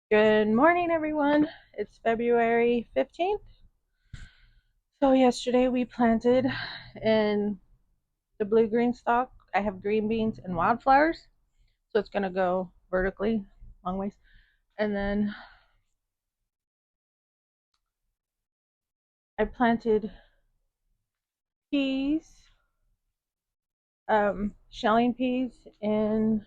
Good morning, everyone. It's February 15th. So, yesterday we planted in the blue green stalk. I have green beans and wildflowers. So, it's going to go vertically long ways. And then I planted peas, shelling peas in,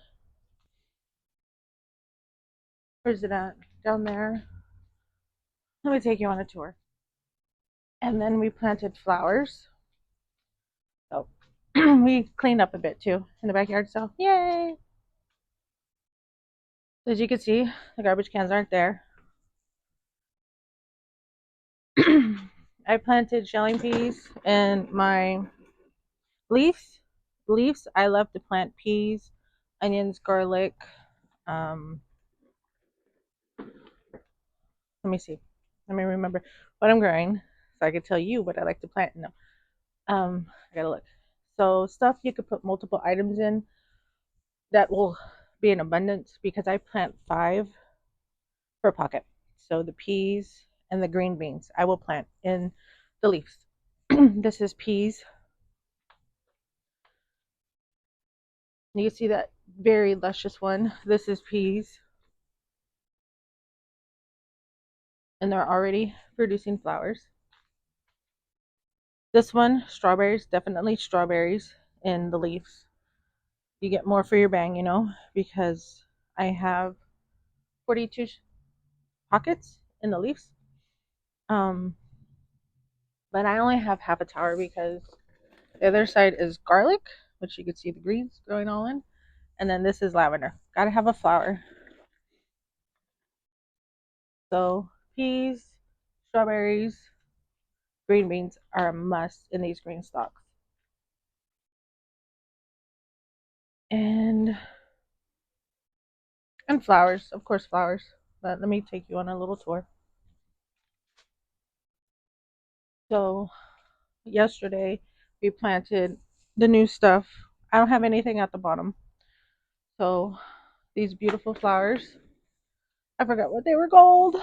where's it at? Down there. Let me take you on a tour. And then we planted flowers. So, we cleaned up a bit too in the backyard. So, yay! As you can see, the garbage cans aren't there. I planted shelling peas and my leaves. Leaves. I love to plant peas, onions, garlic. Um, Let me see. Let me remember what I'm growing so I can tell you what I like to plant. No, I gotta look. So stuff you could put multiple items in that will be in abundance because I plant 5 per pocket. So the peas and the green beans I will plant in the leaves. This is peas. You can see that very luscious one. This is peas. And they're already producing flowers. This one, strawberries, definitely strawberries in the leaves. You get more for your bang, because I have 42 pockets in the leaves. Um, but I only have half a tower because the other side is garlic, which you can see the greens growing all in. And then this is lavender. Gotta have a flower. So peas, strawberries, green beans are a must in these green stalks. And flowers, of course, flowers. But let me take you on a little tour. So, yesterday we planted the new stuff. I don't have anything at the bottom. So, these beautiful flowers, I forgot what they were called.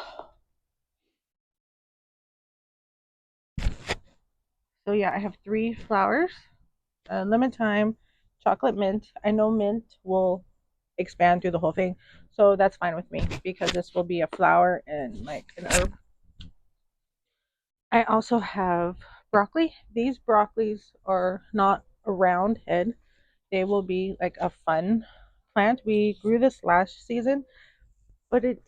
So, yeah, I have 3 flowers, lemon thyme, chocolate mint. I know mint will expand through the whole thing. So, that's fine with me because this will be a flower and like an herb. I also have broccoli. These broccolis are not a round head. They will be like a fun plant. We grew this last season, but it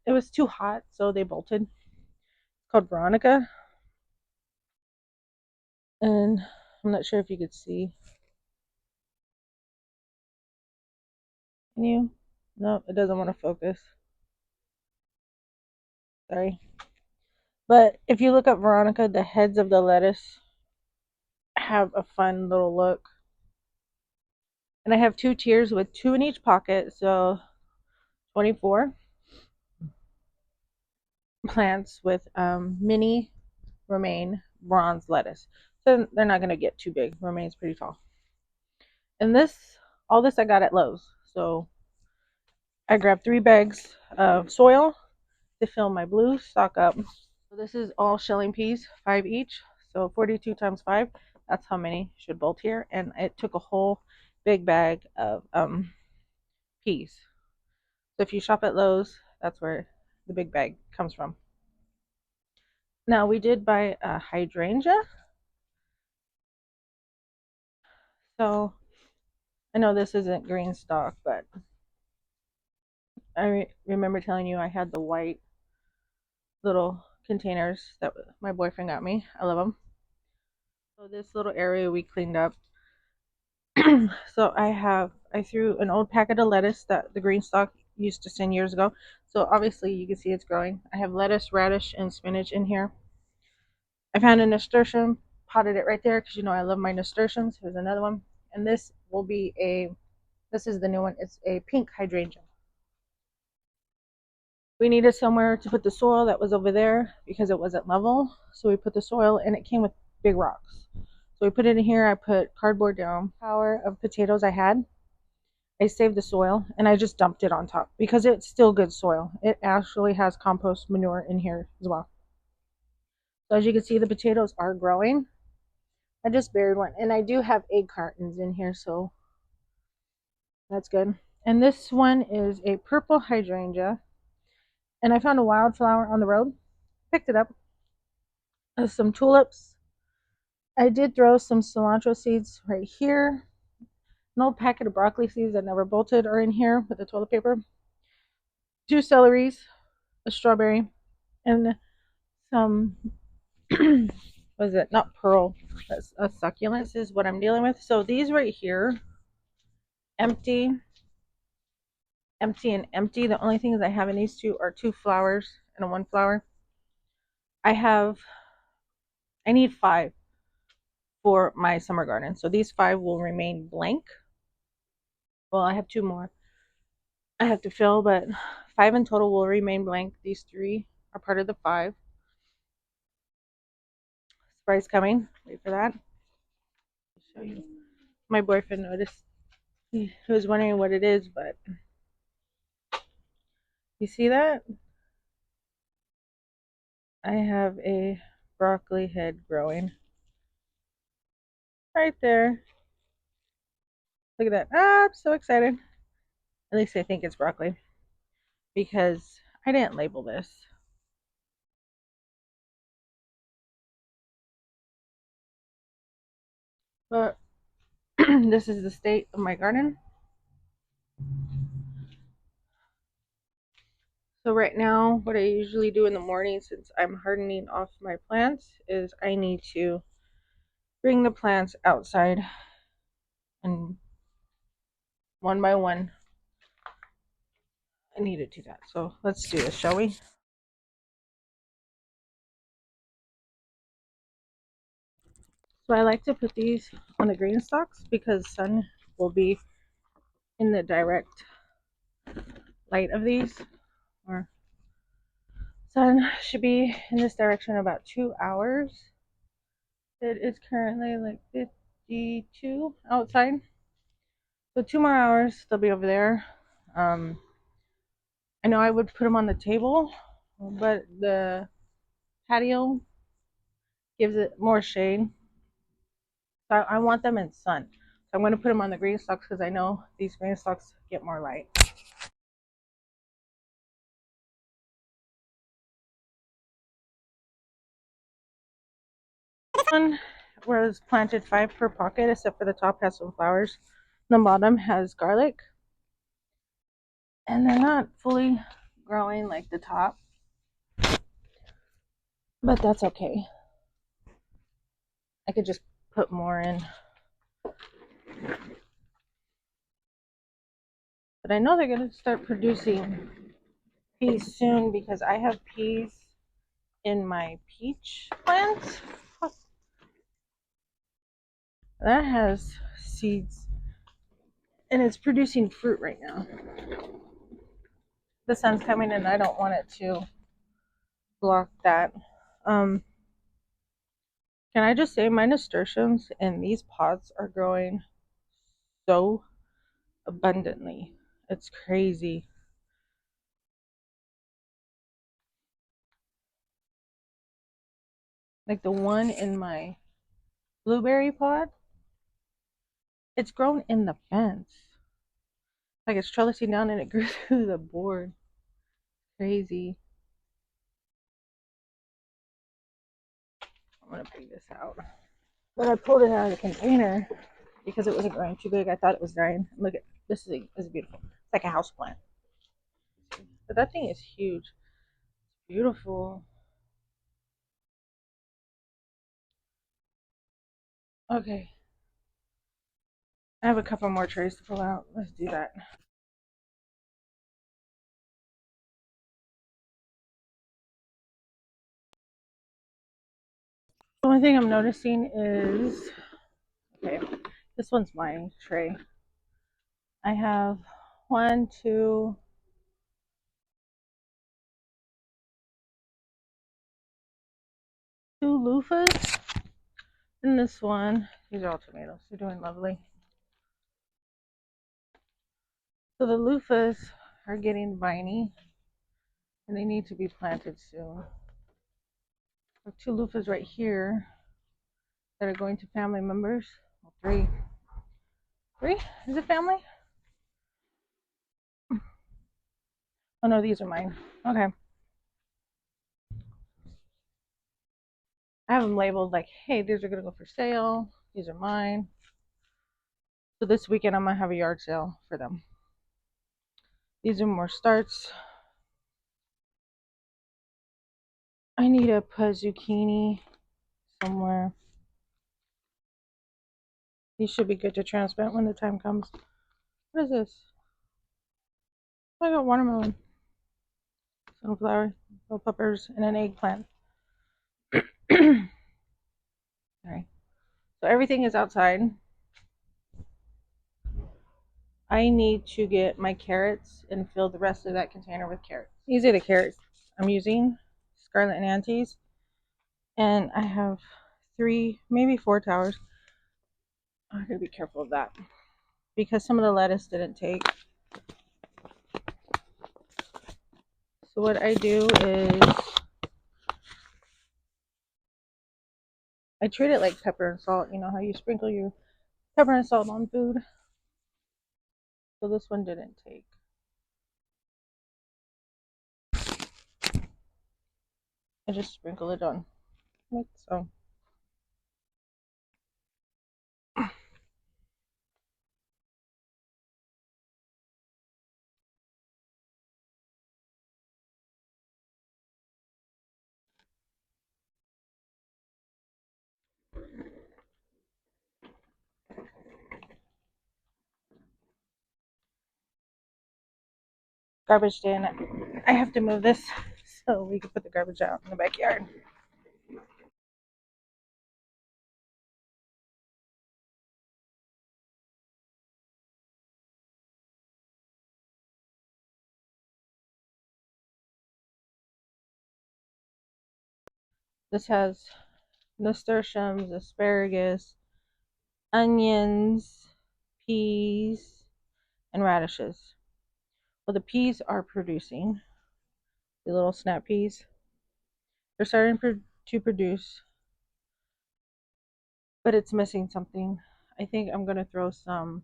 was too hot, so they bolted. It's called Veronica. And I'm not sure if you could see. Can you? No, it doesn't want to focus. Sorry. But if you look up Veronica, the heads of the lettuce have a fun little look. And I have 2 tiers with 2 in each pocket, so 24 plants with mini romaine bronze lettuce. So they're not going to get too big. Romaine's pretty tall. And all this I got at Lowe's. So I grabbed 3 bags of soil to fill my blue stock up. So this is all shelling peas, 5 each. So 42 times 5, that's how many should bolt here. And it took a whole big bag of peas. So if you shop at Lowe's, that's where the big bag comes from. Now we did buy a hydrangea. So I know this isn't Greenstalk, but I remember telling you I had the white little containers that my boyfriend got me. I love them. So this little area we cleaned up. So I threw an old packet of lettuce that the Greenstalk used to send years ago. So obviously you can see it's growing. I have lettuce, radish, and spinach in here. I found a nasturtium, potted it right there because I love my nasturtiums. Here's another one. And this is the new one. It's a pink hydrangea. We needed somewhere to put the soil that was over there because it wasn't level. So we put the soil and it came with big rocks. So we put it in here. I put cardboard down. Power of potatoes I had. I saved the soil and I just dumped it on top because it's still good soil. It actually has compost manure in here as well. So as you can see, the potatoes are growing. I just buried one, and I do have egg cartons in here, so that's good. And this one is a purple hydrangea, and I found a wildflower on the road, picked it up. Some tulips. I did throw some cilantro seeds right here. An old packet of broccoli seeds that never bolted are in here with the toilet paper. 2 celeries, a strawberry, and some what is it? Not pearl. That's a succulent is what I'm dealing with. So these right here, empty, empty, and empty. The only things I have in these two are 2 flowers and a 1 flower. I need 5 for my summer garden. So these 5 will remain blank. Well, I have 2 more I have to fill, but 5 in total will remain blank. These 3 are part of the 5. Surprise coming. Wait for that. I'll show you. My boyfriend noticed. He was wondering what it is, but you see that? I have a broccoli head growing right there. Look at that. Ah, I'm so excited. At least I think it's broccoli because I didn't label this. But this is the state of my garden. So right now, what I usually do in the morning, since I'm hardening off my plants, is I need to bring the plants outside and one by one I need to do that. So let's do this, shall we? So I like to put these on the green stalks because sun will be in the direct light of these, or sun should be in this direction about 2 hours. It is currently like 52 outside. So 2 more hours, they'll be over there. I know I would put them on the table, but the patio gives it more shade. So I want them in sun. So I'm going to put them on the green stalks because I know these green stalks get more light. This one was planted 5 per pocket, except for the top has some flowers. The bottom has garlic. And they're not fully growing like the top, but that's okay. I could just put more in. But I know they're going to start producing peas soon because I have peas in my peach plant. That has seeds and it's producing fruit right now. The sun's coming and I don't want it to block that. Can I just say my nasturtiums in these pots are growing so abundantly. It's crazy. Like the one in my blueberry pot, it's grown in the fence. Like it's trellising down and it grew through the board. Crazy. I'm gonna bring this out. But I pulled it out of the container because it wasn't growing too big. I thought it was dying. Look at this is beautiful. It's like a house plant. But that thing is huge. It's beautiful. Okay. I have a couple more trays to pull out. Let's do that. The only thing I'm noticing is, okay, this one's my tray. I have 1, 2, two loofahs in this one. These are all tomatoes. They're doing lovely. So the loofahs are getting viney and they need to be planted soon. I have 2 loofahs right here that are going to family members. Well, 3. 3? Is it family? Oh no, these are mine. Okay. I have them labeled like, hey, these are going to go for sale. These are mine. So this weekend I'm going to have a yard sale for them. These are more starts. I need to put zucchini somewhere. These should be good to transplant when the time comes. What is this? I got watermelon, sunflower, bell peppers, and an eggplant. Alright. So everything is outside. I need to get my carrots and fill the rest of that container with carrots. These are the carrots I'm using, Scarlet and Aunties. And I have 3, maybe 4 towers. I gotta be careful of that because some of the lettuce didn't take. So what I do is I treat it like pepper and salt. You know how you sprinkle your pepper and salt on food? So this one didn't take. I just sprinkle it on like so. Garbage day, and I have to move this so we can put the garbage out in the backyard. This has nasturtiums, asparagus, onions, peas, and radishes. Well, the peas are producing. The little snap peas. They're starting to produce, but it's missing something. I think I'm going to throw some.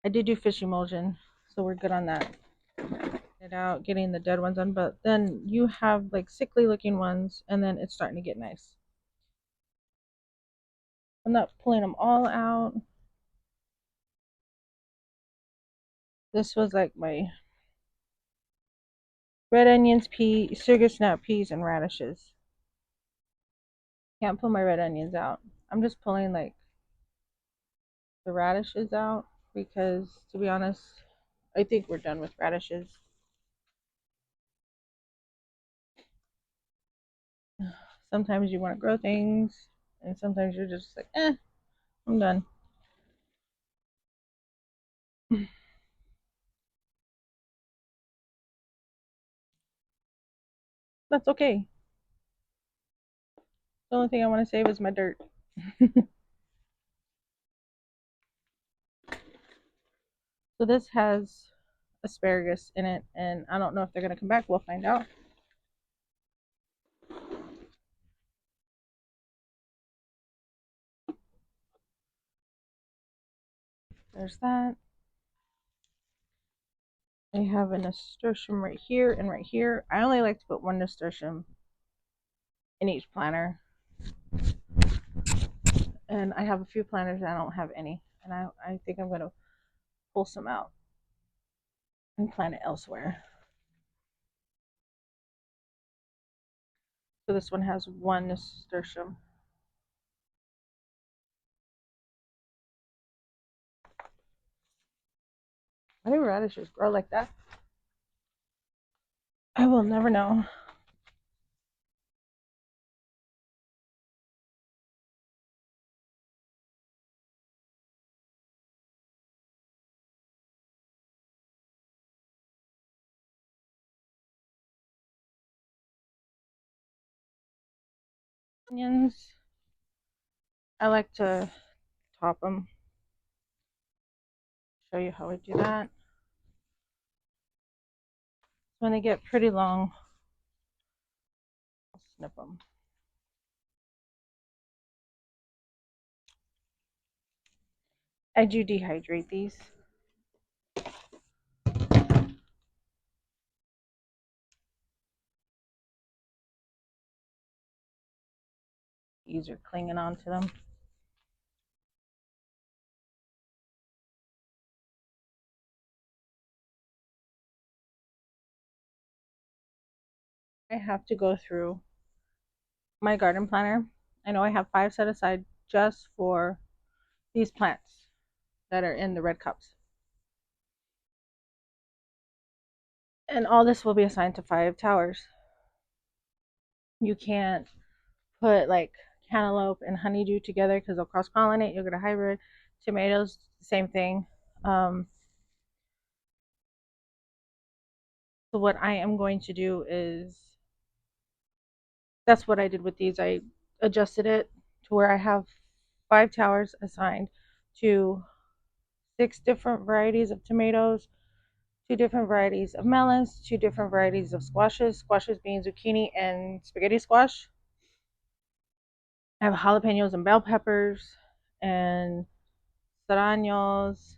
I did do fish emulsion, so we're good on that. It out, getting the dead ones on, but then you have like sickly looking ones, and then it's starting to get nice. I'm not pulling them all out. This was like my red onions, peas, sugar snap peas, and radishes. Can't pull my red onions out. I'm just pulling like the radishes out because, to be honest, I think we're done with radishes. Sometimes you want to grow things, and sometimes you're just like, I'm done. That's okay. The only thing I want to save is my dirt. So this has asparagus in it, and I don't know if they're going to come back. We'll find out. There's that. I have a nasturtium right here and right here. I only like to put 1 nasturtium in each planter. And I have a few planters that I don't have any. And I think I'm going to pull some out and plant it elsewhere. So this one has 1 nasturtium. Why do radishes grow like that? I will never know. Onions, I like to top them. Show you how I do that. When they get pretty long, I'll snip them. I do dehydrate these. Easier clinging onto them. I have to go through my garden planner. I know I have 5 set aside just for these plants that are in the red cups. And all this will be assigned to 5 towers. You can't put like cantaloupe and honeydew together because they'll cross pollinate. You'll get a hybrid. Tomatoes, same thing. So what I am going to do is, that's what I did with these. I adjusted it to where I have 5 towers assigned to 6 different varieties of tomatoes, 2 different varieties of melons, 2 different varieties of squashes being zucchini and spaghetti squash. I have jalapenos and bell peppers and serranos,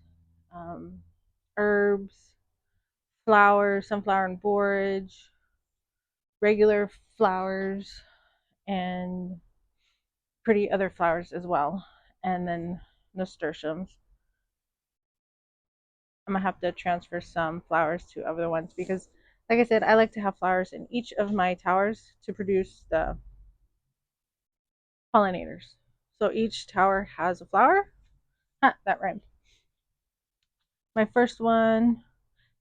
herbs, flowers, sunflower and borage, regular flowers, and pretty other flowers as well, and then nasturtiums. I'm gonna have to transfer some flowers to other ones because, like I said, I like to have flowers in each of my towers to produce the pollinators. So each tower has a flower. That rhymed. My first one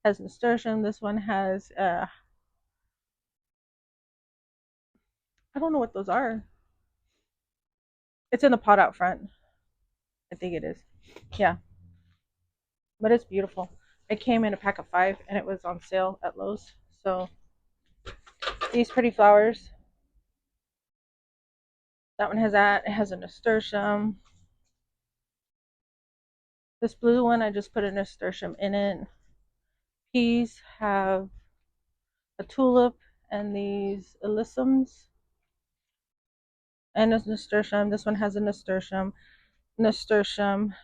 has nasturtium. This one has I don't know what those are. It's in the pot out front. I think it is. Yeah, but it's beautiful. It came in a pack of 5 and it was on sale at Lowe's. So these pretty flowers. That one has that. It has a nasturtium. This blue one, I just put a nasturtium in it. Peas have a tulip and these alyssums and a nasturtium. This one has a nasturtium,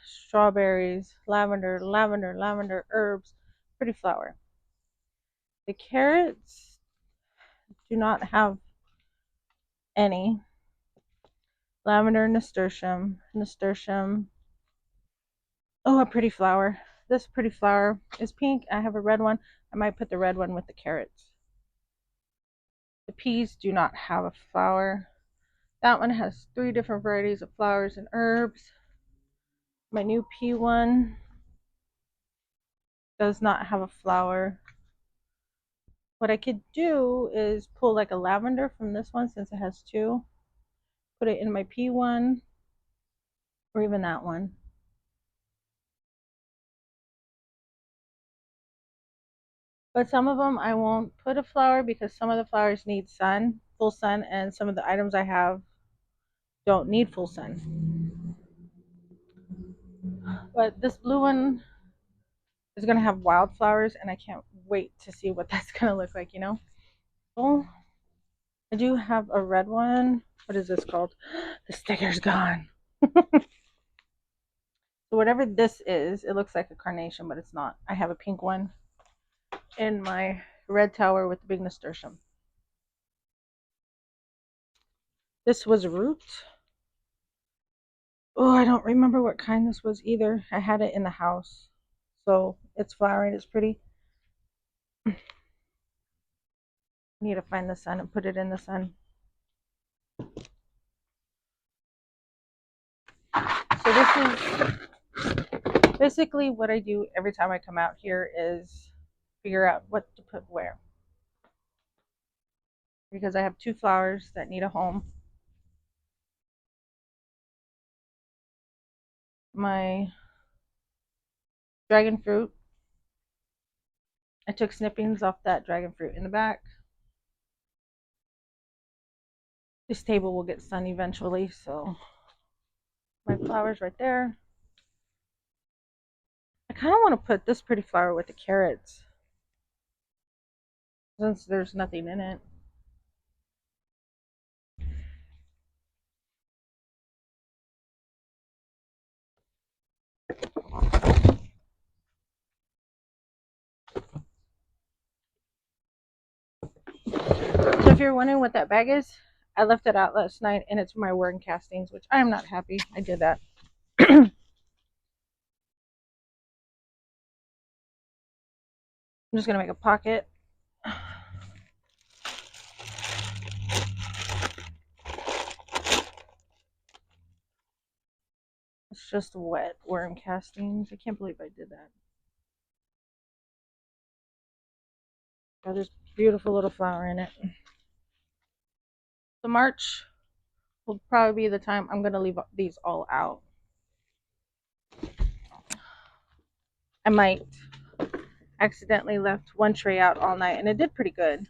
strawberries, lavender, herbs. Pretty flower. The carrots do not have any. Lavender, nasturtium. Oh, a pretty flower. This pretty flower is pink. I have a red one. I might put the red one with the carrots. The peas do not have a flower. That one has 3 different varieties of flowers and herbs. My new pea one does not have a flower. What I could do is pull like a lavender from this one since it has 2. Put it in my pea one or even that one. But some of them I won't put a flower because some of the flowers need sun, full sun, and some of the items I have don't need full sun. But this blue one is going to have wildflowers and I can't wait to see what that's going to look like, you know? Oh, I do have a red one. What is this called? The sticker's gone. So whatever this is, it looks like a carnation, but it's not. I have a pink one in my red tower with the big nasturtium. This was root. Oh, I don't remember what kind this was either. I had it in the house. So it's flowering. It's pretty. I need to find the sun and put it in the sun. So this is basically what I do every time I come out here is figure out what to put where. Because I have 2 flowers that need a home. My dragon fruit. I took snippings off that dragon fruit in the back. This table will get sun eventually, so my flowers right there. I kind of want to put this pretty flower with the carrots since there's nothing in it. So if you're wondering what that bag is, I left it out last night and it's my worm castings, which I am not happy I did that. I'm just going to make a pocket. It's just wet worm castings. I can't believe I did that. Oh, there's a beautiful little flower in it. So March will probably be the time I'm going to leave these all out. I might accidentally left one tray out all night and it did pretty good.